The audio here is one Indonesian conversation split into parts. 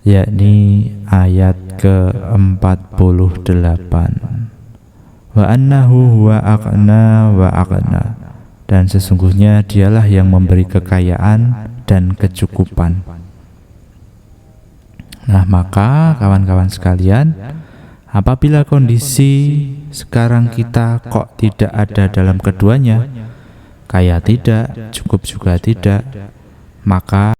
yakni ayat ke-48. Wa annahu huwa aghna wa aghna, dan sesungguhnya dialah yang memberi kekayaan dan kecukupan. Nah, maka kawan-kawan sekalian, apabila kondisi sekarang kita kok tidak ada dalam keduanya, kaya tidak, cukup juga tidak, maka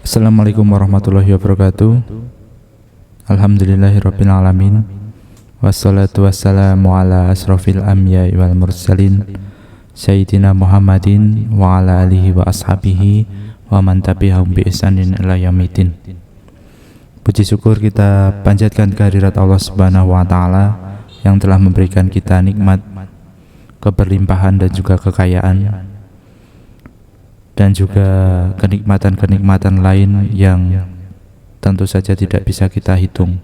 Assalamualaikum warahmatullahi wabarakatuh. Alhamdulillahirabbil alamin. Wassalatu wassalamu ala asrofil anbiya'i wal mursalin Sayyidina Muhammadin wa ala alihi wa ashabihi wa man tabi'ahum bi ihsanin ila yaumidin. Puji syukur kita panjatkan kehadirat Allah Subhanahu wa taala yang telah memberikan kita nikmat, keberlimpahan dan juga kekayaan, dan juga kenikmatan-kenikmatan lain yang tentu saja tidak bisa kita hitung.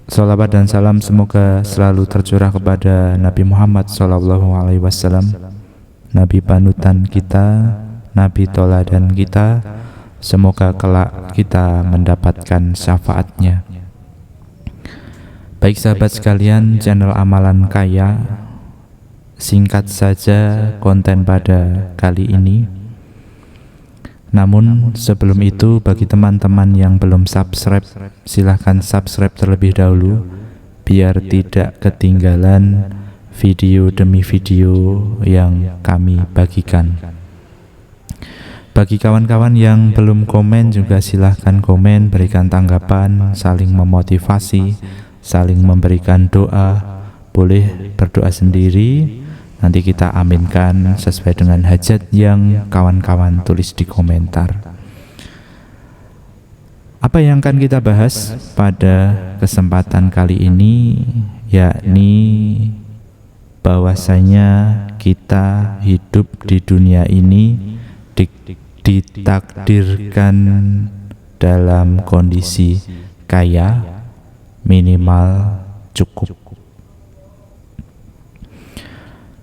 Salawat dan salam semoga selalu tercurah kepada Nabi Muhammad SAW, Nabi panutan kita, Nabi toladan kita. Semoga kelak kita mendapatkan syafaatnya. Baik sahabat sekalian, channel Amalan Kaya, singkat saja konten pada kali ini. Namun sebelum itu, bagi teman-teman yang belum subscribe, silahkan subscribe terlebih dahulu biar tidak ketinggalan video demi video yang kami bagikan. Bagi kawan-kawan yang belum komen juga silahkan komen, berikan tanggapan, saling memotivasi, saling memberikan doa. Boleh berdoa sendiri, nanti kita aminkan sesuai dengan hajat yang kawan-kawan tulis di komentar. Apa yang akan kita bahas pada kesempatan kali ini, yakni bahwasanya kita hidup di dunia ini ditakdirkan dalam kondisi kaya, minimal cukup.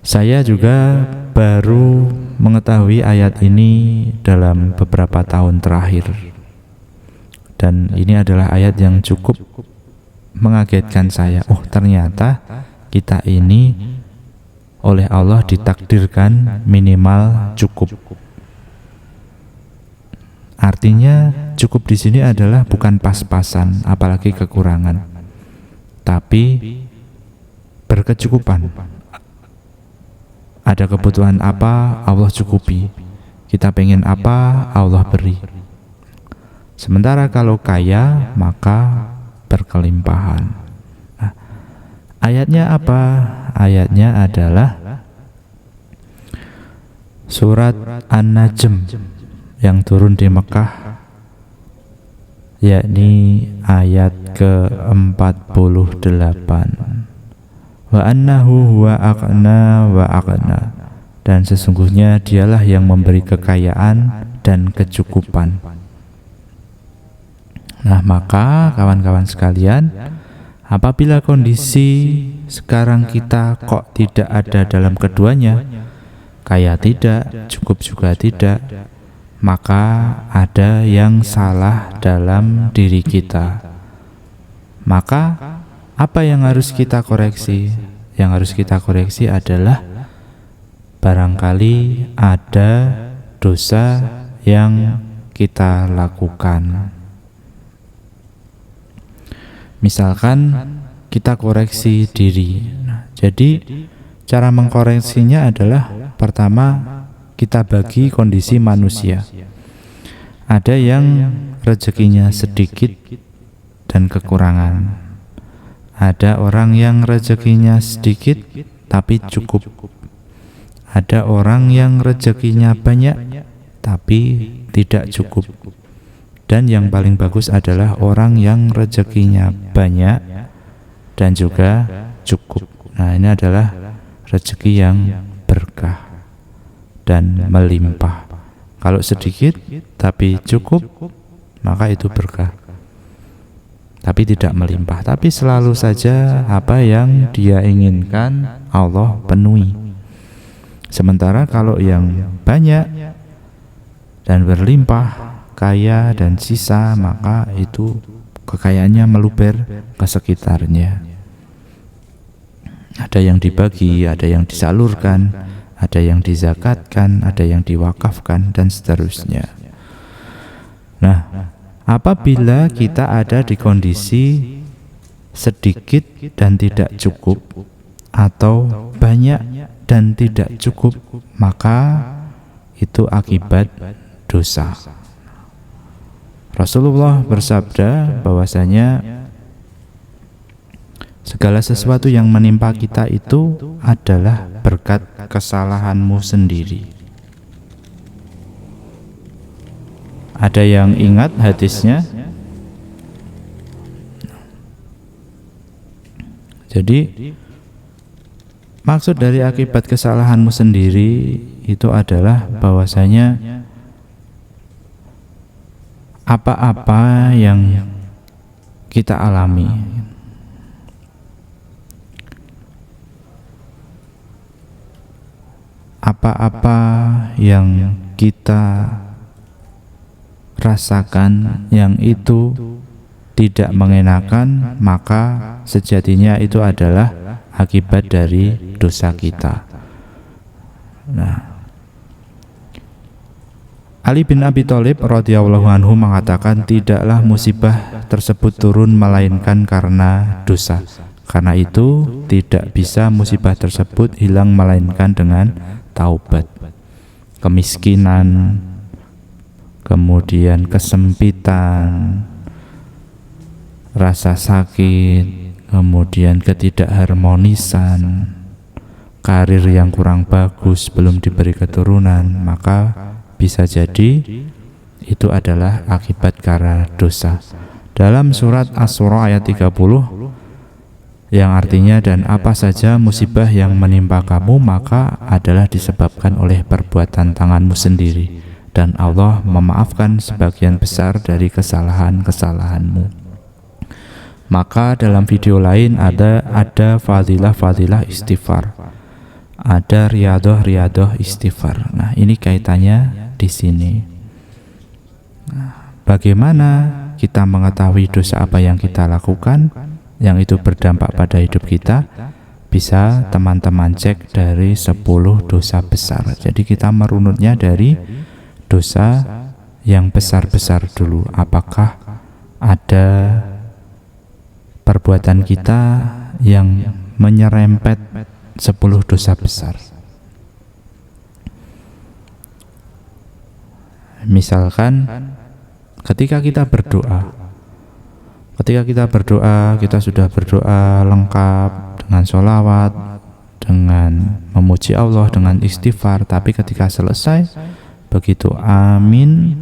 Saya juga baru mengetahui ayat ini dalam beberapa tahun terakhir, dan ini adalah ayat yang cukup mengagetkan saya. Oh, ternyata kita ini oleh Allah ditakdirkan minimal cukup. Artinya cukup di sini adalah bukan pas-pasan, apalagi kekurangan, tapi berkecukupan. Ada kebutuhan apa, Allah cukupi. Kita pengen apa, Allah beri. Sementara kalau kaya, maka berkelimpahan. Nah, ayatnya apa? Ayatnya adalah surat An-Najm yang turun di Mekah, yakni ayat ke-48. Wa annahu huwa aghna wa aghna, dan sesungguhnya dialah yang memberi kekayaan dan kecukupan. Nah, maka kawan-kawan sekalian, apabila kondisi sekarang kita kok tidak ada dalam keduanya, kaya tidak, cukup juga tidak, maka ada yang salah dalam diri kita. Maka apa yang harus kita koreksi? Yang harus kita koreksi adalah barangkali ada dosa yang kita lakukan. Misalkan kita koreksi diri. Jadi cara mengkoreksinya adalah pertama, kita bagi kondisi manusia. Ada yang rezekinya sedikit dan kekurangan. Ada orang yang rezekinya sedikit tapi cukup. Ada orang yang rezekinya banyak tapi tidak cukup. Dan yang paling bagus adalah orang yang rezekinya banyak dan juga cukup. Nah, ini adalah rezeki yang berkah dan melimpah. Kalau sedikit tapi cukup, maka itu berkah. Tapi tidak melimpah, tapi selalu saja apa yang dia inginkan Allah penuhi. Sementara kalau yang banyak dan berlimpah, kaya dan sisa, maka itu kekayaannya meluber ke sekitarnya. Ada yang dibagi, ada yang disalurkan, ada yang dizakatkan, ada yang diwakafkan, dan seterusnya. Nah, apabila kita ada di kondisi sedikit dan tidak cukup, atau banyak dan tidak cukup, maka itu akibat dosa. Rasulullah bersabda bahwasanya segala sesuatu yang menimpa kita itu adalah berkat kesalahanmu sendiri. Ada yang ingat hadisnya? Jadi maksud dari akibat kesalahanmu sendiri itu adalah bahwasanya apa-apa yang kita alami, apa-apa yang kita rasakan yang itu tidak mengenakan, maka sejatinya itu adalah akibat dari dosa kita. Nah, Ali bin Abi Thalib radhiyallahu anhu mengatakan, tidaklah musibah tersebut turun melainkan karena dosa. Karena itu tidak bisa musibah tersebut hilang melainkan dengan taubat. Kemiskinan, kemudian kesempitan, rasa sakit, kemudian ketidakharmonisan, karir yang kurang bagus, belum diberi keturunan, maka bisa jadi itu adalah akibat karena dosa. Dalam surat Asy-Syura ayat 30 yang artinya, dan apa saja musibah yang menimpa kamu maka adalah disebabkan oleh perbuatan tanganmu sendiri, dan Allah memaafkan sebagian besar dari kesalahan-kesalahanmu. Maka dalam video lain ada fadilah-fadilah istighfar, ada riyadhah istighfar. Nah, ini kaitannya di sini. Nah, bagaimana kita mengetahui dosa apa yang kita lakukan yang itu berdampak pada hidup kita? Bisa teman-teman cek dari 10 dosa besar. Jadi kita merunutnya dari dosa yang besar-besar dulu. Apakah ada perbuatan kita yang menyerempet 10 dosa besar? Misalkan ketika kita berdoa, kita sudah berdoa lengkap dengan sholawat, dengan memuji Allah, dengan istighfar, tapi ketika selesai, begitu amin,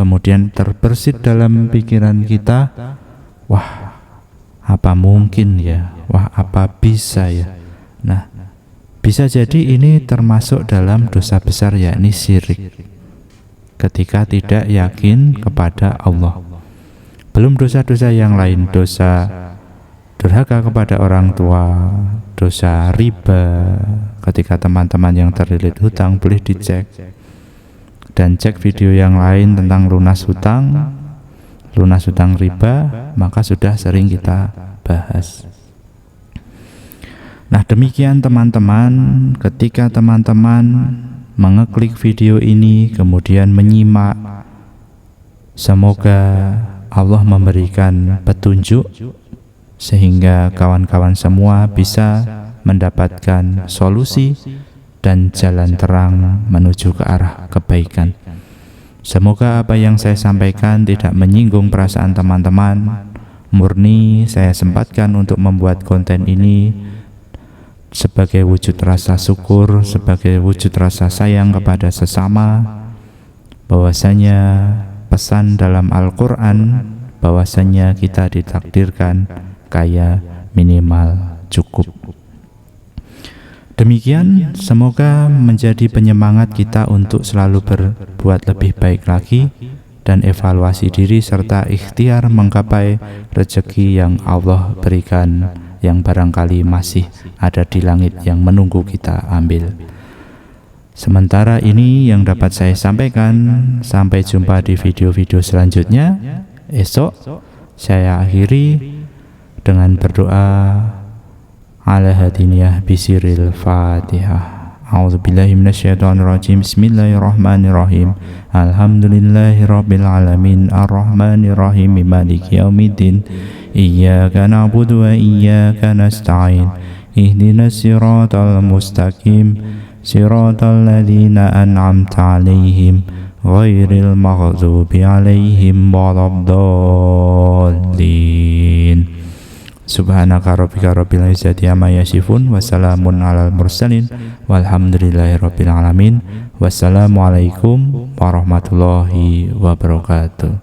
kemudian terbersit dalam pikiran kita, wah, apa mungkin ya, wah, apa bisa ya. Nah, bisa jadi ini termasuk dalam dosa besar, yakni syirik, ketika tidak yakin kepada Allah. Belum dosa-dosa yang lain, dosa durhaka kepada orang tua, dosa riba. Ketika teman-teman yang terlilit hutang boleh dicek, dan cek video yang lain tentang lunas hutang riba, maka sudah sering kita bahas. Nah, demikian teman-teman, ketika teman-teman mengeklik video ini kemudian menyimak, semoga Allah memberikan petunjuk sehingga kawan-kawan semua bisa mendapatkan solusi dan jalan terang menuju ke arah kebaikan. Semoga apa yang saya sampaikan tidak menyinggung perasaan teman-teman. Murni saya sempatkan untuk membuat konten ini sebagai wujud rasa syukur, sebagai wujud rasa sayang kepada sesama, bahwasanya pesan dalam Al-Quran bahwasanya kita ditakdirkan kaya minimal cukup. Demikian, semoga menjadi penyemangat kita untuk selalu berbuat lebih baik lagi dan evaluasi diri serta ikhtiar menggapai rezeki yang Allah berikan, yang barangkali masih ada di langit yang menunggu kita ambil. Sementara ini yang dapat saya sampaikan. Sampai jumpa di video-video selanjutnya esok. Saya akhiri dengan berdoa ala hadiniyah bisiril Fatihah. A'udzubillahi minasyaitonirrajim. Bismillahirrahmanirrahim. Alhamdulillahirabbil alamin arrahmanirrahim maliki yaumiddin. Iyyaka na'budu wa iyyaka nasta'in. Ihdinas siratal mustaqim. Siratal ladzina an'amta 'alaihim ghairil maghdubi 'alaihim waladdallin. Subhanaka rabbika rabbil izzati amma yasifun wa salamun alal mursalin walhamdulillahi rabbil alamin. Wassalamualaikum warahmatullahi wabarakatuh.